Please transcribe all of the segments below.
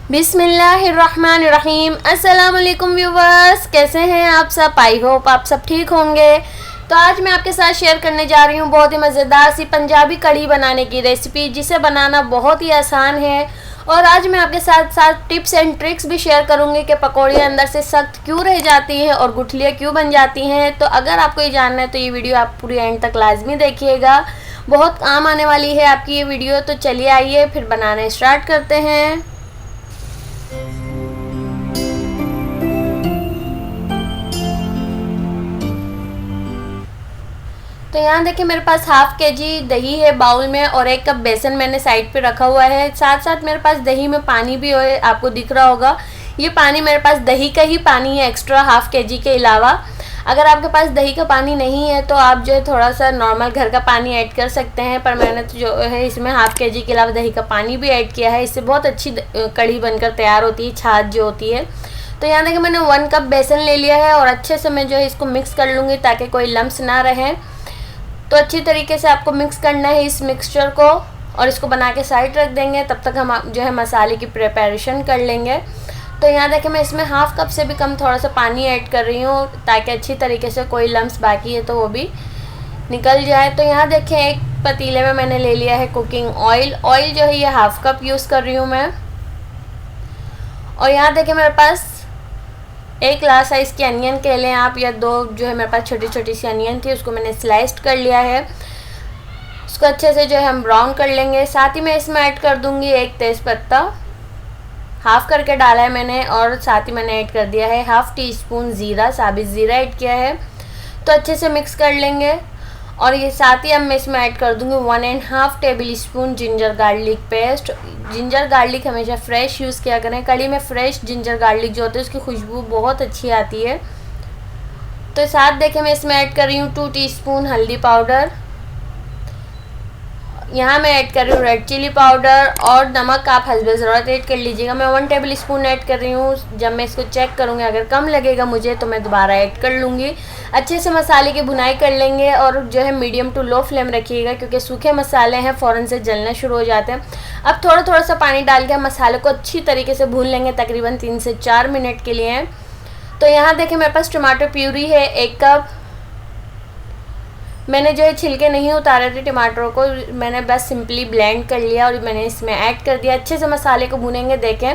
बिस्मिल्लाहिर्रहमानिर्रहीम। अस्सलाम वालेकुम व्यूवर्स, कैसे हैं आप सब? आई होप आप सब ठीक होंगे। तो आज मैं आपके साथ शेयर करने जा रही हूँ बहुत ही मज़ेदार सी पंजाबी कढ़ी बनाने की रेसिपी, जिसे बनाना बहुत ही आसान है। और आज मैं आपके साथ साथ टिप्स एंड ट्रिक्स भी शेयर करूँगी कि पकौड़ियाँ अंदर से सख्त क्यों रह जाती हैं और गुठलियाँ क्यों बन जाती हैं। तो अगर आपको ये जानना है तो ये वीडियो आप पूरी एंड तक लाजमी देखिएगा, बहुत काम आने वाली है आपकी ये वीडियो। तो चलिए आइए फिर बनाना स्टार्ट करते हैं। तो यहाँ देखिए मेरे पास हाफ़ केजी दही है बाउल में, और 1 कप बेसन मैंने साइड पे रखा हुआ है। साथ साथ मेरे पास दही में पानी भी है, आपको दिख रहा होगा। ये पानी मेरे पास दही का ही पानी है, एक्स्ट्रा हाफ़ केजी के अलावा। अगर आपके पास दही का पानी नहीं है तो आप जो है थोड़ा सा नॉर्मल घर का पानी ऐड कर सकते हैं, पर मैंने तो जो है इसमें हाफ़ केजी के अलावा दही का पानी भी ऐड किया है। इससे बहुत अच्छी कढ़ी बनकर तैयार होती है, छाछ जो होती है। तो यहाँ देखिए मैंने 1 कप बेसन ले लिया है, और अच्छे से मैं जो है इसको मिक्स कर लूँगी ताकि कोई लम्स ना रहे। तो अच्छी तरीके से आपको मिक्स करना है इस मिक्सचर को, और इसको बना के साइड रख देंगे। तब तक हम जो है मसाले की प्रिपरेशन कर लेंगे। तो यहाँ देखिए मैं इसमें हाफ़ कप से भी कम थोड़ा सा पानी ऐड कर रही हूँ, ताकि अच्छी तरीके से कोई लम्स बाकी है तो वो भी निकल जाए। तो यहाँ देखें एक पतीले में मैंने ले लिया है कुकिंग ऑयल। ऑयल जो है ये हाफ़ कप यूज़ कर रही हूँ मैं। और यहाँ देखिए मेरे पास 1 लार्ज साइज़ की अनियन के लें आप, या 2 जो है मेरे पास छोटी छोटी सी अनियन थी, उसको मैंने स्लाइस्ड कर लिया है। उसको अच्छे से जो है हम ब्राउन कर लेंगे। साथ ही मैं इसमें ऐड कर दूंगी 1 तेज़पत्ता, हाफ़ करके डाला है मैंने। और साथ ही मैंने ऐड कर दिया है हाफ़ टी स्पून ज़ीरा, साबित ज़ीरा ऐड किया है। तो अच्छे से मिक्स कर लेंगे। और ये साथ ही अब मैं इसमें ऐड कर दूंगी 1.5 table spoon ginger garlic paste. Ginger garlic हमेशा फ्रेश यूज़ किया करें, कढ़ी में फ्रेश जिंजर गार्लिक जो होता है उसकी खुशबू बहुत अच्छी आती है। तो साथ देखें मैं इसमें ऐड कर रही हूँ 2 टीस्पून हल्दी पाउडर। यहाँ मैं ऐड कर रही हूँ रेड चिली पाउडर, और नमक आप हस्बे ज़रूरत ऐड कर लीजिएगा। मैं 1 टेबल स्पून ऐड कर रही हूँ। जब मैं इसको चेक करूँगी अगर कम लगेगा मुझे तो मैं दोबारा ऐड कर लूँगी। अच्छे से मसाले की भुनाई कर लेंगे, और जो है मीडियम टू लो फ्लेम रखिएगा, क्योंकि सूखे मसाले हैं फ़ौरन से जलना शुरू हो जाते हैं। अब थोड़ा थोड़ा सा पानी डाल के मसाले को अच्छी तरीके से भून लेंगे, तकरीबन 3 से 4 मिनट के लिए। तो यहाँ देखें मेरे पास टमाटर प्यूरी है 1 कप। मैंने जो है छिलके नहीं उतारे थे टमाटरों को, मैंने बस सिंपली ब्लेंड कर लिया और मैंने इसमें ऐड कर दिया। अच्छे से मसाले को भुनेंगे। देखें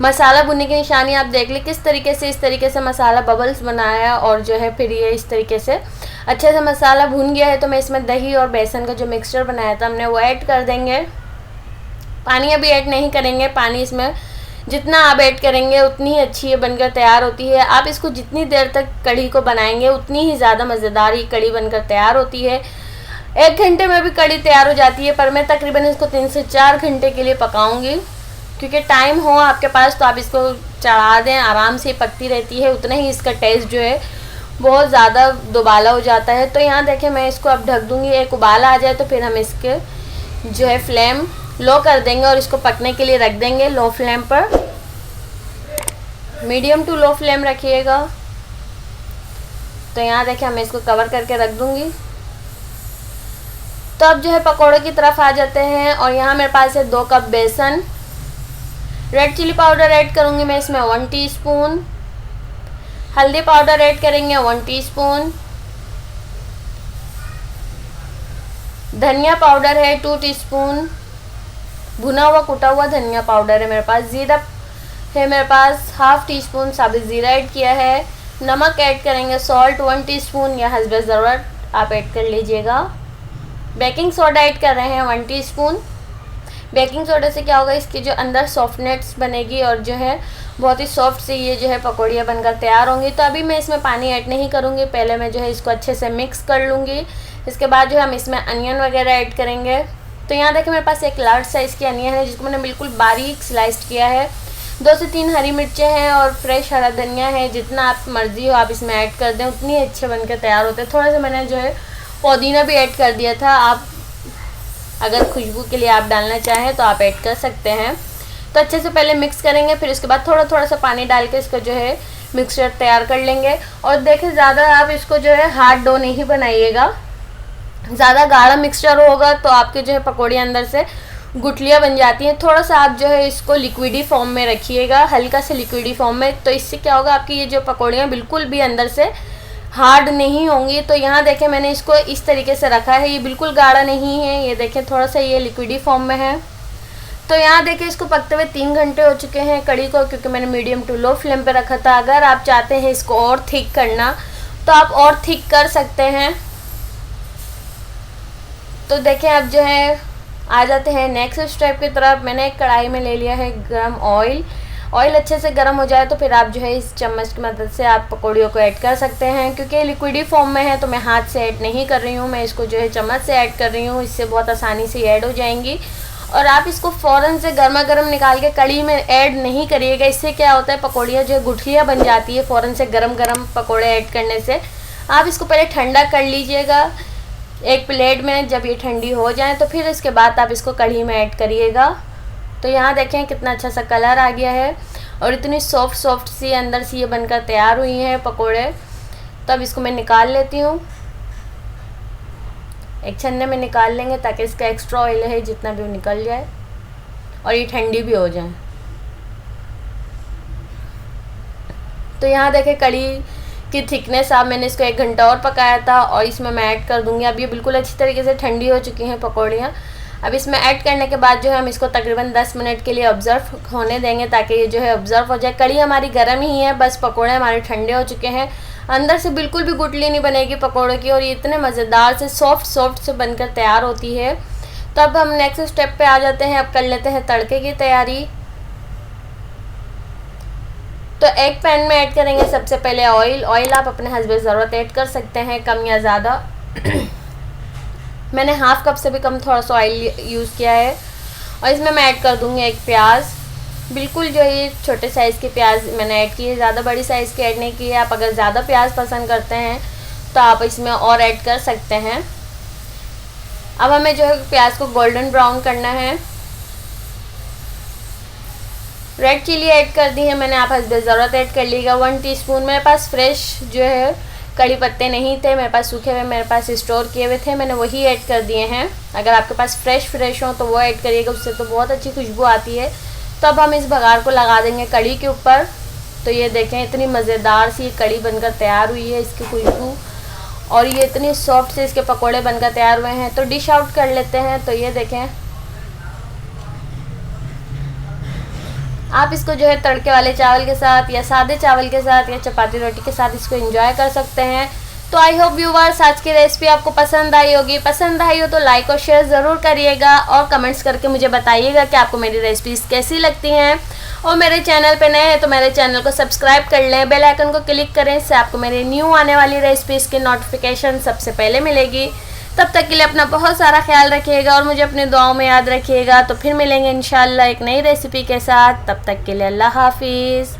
मसाला भुनने की निशानी आप देख लें किस तरीके से, इस तरीके से मसाला बबल्स बनाया, और जो है फिर ये इस तरीके से अच्छे से मसाला भुन गया है। तो मैं इसमें दही और बेसन का जो मिक्सचर बनाया था हमने वो ऐड कर देंगे। पानी अभी ऐड नहीं करेंगे, पानी इसमें जितना आप ऐड करेंगे उतनी ही अच्छी ये बनकर तैयार होती है। आप इसको जितनी देर तक कढ़ी को बनाएंगे उतनी ही ज़्यादा मज़ेदार ये कढ़ी बनकर तैयार होती है। 1 घंटे में भी कढ़ी तैयार हो जाती है, पर मैं तकरीबन इसको 3 से 4 घंटे के लिए पकाऊंगी, क्योंकि टाइम हो आपके पास तो आप इसको चढ़ा दें, आराम से पकती रहती है। उतना ही इसका टेस्ट जो है बहुत ज़्यादा दुबाला हो जाता है। तो यहाँ देखें मैं इसको अब ढक दूँगी। एक उबाला आ जाए तो फिर हम इसके जो है फ्लेम लो कर देंगे और इसको पकने के लिए रख देंगे लो फ्लेम पर। मीडियम टू लो फ्लेम रखिएगा। तो यहाँ देखिए मैं इसको कवर करके रख दूँगी। तो अब जो है पकौड़े की तरफ आ जाते हैं, और यहाँ मेरे पास है 2 कप बेसन। रेड चिली पाउडर ऐड करूँगी मैं इसमें 1 टीस्पून। हल्दी पाउडर ऐड करेंगे 1 टीस्पून। धनिया पाउडर है 2 टीस्पून। भुना हुआ कुटा हुआ धनिया पाउडर है मेरे पास। ज़ीरा है मेरे पास हाफ़ टी स्पून, साबित ज़ीरा ऐड किया है। नमक ऐड करेंगे सॉल्ट 1 टीस्पून, या हस्बे ज़रूरत आप ऐड कर लीजिएगा। बेकिंग सोडा ऐड कर रहे हैं 1 टीस्पून। बेकिंग सोडा से क्या होगा, इसकी जो अंदर सॉफ्टनेस बनेगी, और जो है बहुत ही सॉफ्ट से ये जो है पकौड़ियाँ बनकर तैयार होंगी। तो अभी मैं इसमें पानी ऐड नहीं करूँगी, पहले मैं जो है इसको अच्छे से मिक्स कर लूँगी। इसके बाद जो है हम इसमें अनियन वगैरह ऐड करेंगे। तो यहाँ देखिए मेरे पास 1 लार्ज साइज़ की अनियन है, जिसको मैंने बिल्कुल बारीक स्लाइस्ड किया है। 2 से 3 हरी मिर्चें हैं, और फ्रेश हरा धनिया है। जितना आप मर्ज़ी हो आप इसमें ऐड कर दें, उतनी अच्छे बनकर तैयार होते हैं। थोड़ा सा मैंने जो है पुदीना भी ऐड कर दिया था, आप अगर खुशबू के लिए आप डालना चाहें तो आप ऐड कर सकते हैं। तो अच्छे से पहले मिक्स करेंगे, फिर उसके बाद थोड़ा थोड़ा सा पानी डाल के इसको जो है मिक्सचर तैयार कर लेंगे। और देखिए ज़्यादा आप इसको जो है हार्ड डो नहीं बनाइएगा, ज़्यादा गाढ़ा मिक्सचर होगा तो आपके जो है पकौड़े अंदर से गुठलियाँ बन जाती हैं। थोड़ा सा आप जो है इसको लिक्विडी फॉर्म में रखिएगा, हल्का से लिक्विडी फॉर्म में, तो इससे क्या होगा आपकी ये जो पकौड़ियाँ बिल्कुल भी अंदर से हार्ड नहीं होंगी। तो यहाँ देखें मैंने इसको इस तरीके से रखा है, ये बिल्कुल गाढ़ा नहीं है, ये देखें थोड़ा सा ये लिक्विडी फॉर्म में है। तो यहाँ देखिए इसको पकते हुए 3 घंटे हो चुके हैं कड़ी को, क्योंकि मैंने मीडियम टू लो फ्लेम पे रखा था। अगर आप चाहते हैं इसको और थिक करना तो आप और थिक कर सकते हैं। तो देखें अब जो है आ जाते हैं नेक्स्ट स्टेप की तरफ। मैंने एक कढ़ाई में ले लिया है गरम ऑयल। ऑयल अच्छे से गर्म हो जाए तो फिर आप जो है इस चम्मच की मदद से आप पकौड़ियों को ऐड कर सकते हैं। क्योंकि लिक्विडी फॉर्म में है तो मैं हाथ से ऐड नहीं कर रही हूँ, मैं इसको जो है चम्मच से ऐड कर रही हूँ, इससे बहुत आसानी से ऐड हो जाएंगी। और आप इसको फ़ौरन से गर्मा गर्म निकाल के कड़ी में ऐड नहीं करिएगा, इससे क्या होता है पकौड़ियाँ जो है गुठलियाँ बन जाती है फ़ौरन से गरम गरम पकौड़े ऐड करने से। आप इसको पहले ठंडा कर लीजिएगा एक प्लेट में, जब ये ठंडी हो जाए तो फिर इसके बाद आप इसको कढ़ी में ऐड करिएगा। तो यहाँ देखें कितना अच्छा सा कलर आ गया है और इतनी सॉफ्ट सॉफ्ट सी अंदर से ये बनकर तैयार हुई हैं पकोड़े। तो अब इसको मैं निकाल लेती हूँ, एक छन्ने में निकाल लेंगे ताकि इसका एक्स्ट्रा ऑयल है जितना भी वो निकल जाए और ये ठंडी भी हो जाए। तो यहाँ देखें कड़ी की थिकनेस, अब मैंने इसको 1 घंटा और पकाया था और इसमें मैं ऐड कर दूँगी। अब ये बिल्कुल अच्छी तरीके से ठंडी हो चुकी हैं पकौड़ियाँ। अब इसमें ऐड करने के बाद जो है हम इसको तकरीबन 10 मिनट के लिए ऑब्ज़र्व होने देंगे ताकि ये जो है ऑब्ज़र्व हो जाए। कड़ी हमारी गर्म ही है, बस पकोड़े हमारे ठंडे हो चुके हैं। अंदर से बिल्कुल भी गुठली नहीं बनेगी पकोड़ों की और ये इतने मज़ेदार से सॉफ्ट से बनकर तैयार होती है। तो अब हम नेक्स्ट स्टेप पे आ जाते हैं। अब कर लेते हैं तड़के की तैयारी। तो एक पैन में ऐड करेंगे सबसे पहले ऑयल। ऑयल आप अपने हस्बे ज़रूरत ऐड कर सकते हैं, कम या ज़्यादा। मैंने हाफ़ कप से भी कम थोड़ा सा ऑयल यूज़ किया है और इसमें मैं ऐड कर दूँगी एक प्याज। बिल्कुल जो ये छोटे साइज़ के प्याज मैंने ऐड की है, ज़्यादा बड़ी साइज़ की ऐड नहीं की है। आप अगर ज़्यादा प्याज पसंद करते हैं तो आप इसमें और ऐड कर सकते हैं। अब हमें जो है प्याज को गोल्डन ब्राउन करना है। रेड चिली ऐड कर दी है मैंने, आप हस्बे ज़रूरत ऐड कर लीजिएगा 1 टीस्पून। मेरे पास फ्रेश जो है कड़ी पत्ते नहीं थे, मेरे पास सूखे हुए मेरे पास स्टोर किए हुए थे, मैंने वही ऐड कर दिए हैं। अगर आपके पास फ्रेश हो तो वो ऐड करिएगा, उससे तो बहुत अच्छी खुशबू आती है। तो अब हम इस बघार को लगा देंगे कड़ी के ऊपर। तो ये देखें इतनी मज़ेदार सी कड़ी बनकर तैयार हुई है, इसकी खुशबू और ये इतनी सॉफ्ट से इसके पकोड़े बनकर तैयार हुए हैं। तो डिश आउट कर लेते हैं। तो ये देखें आप इसको जो है तड़के वाले चावल के साथ या सादे चावल के साथ या चपाती रोटी के साथ इसको एंजॉय कर सकते हैं। तो आई होप व्यूअर्स आज की रेसिपी आपको पसंद आई होगी। पसंद आई हो तो लाइक और शेयर ज़रूर करिएगा और कमेंट्स करके मुझे बताइएगा कि आपको मेरी रेसिपीज़ कैसी लगती हैं। और मेरे चैनल पे नए हैं तो मेरे चैनल को सब्सक्राइब कर लें, बेल आइकन को क्लिक करें, इससे आपको मेरी न्यू आने वाली रेसिपीज़ की नोटिफिकेशन सबसे पहले मिलेगी। तब तक के लिए अपना बहुत सारा ख्याल रखिएगा और मुझे अपनी दुआओं में याद रखिएगा। तो फिर मिलेंगे इंशाल्लाह एक नई रेसिपी के साथ। तब तक के लिए अल्लाह हाफिज़।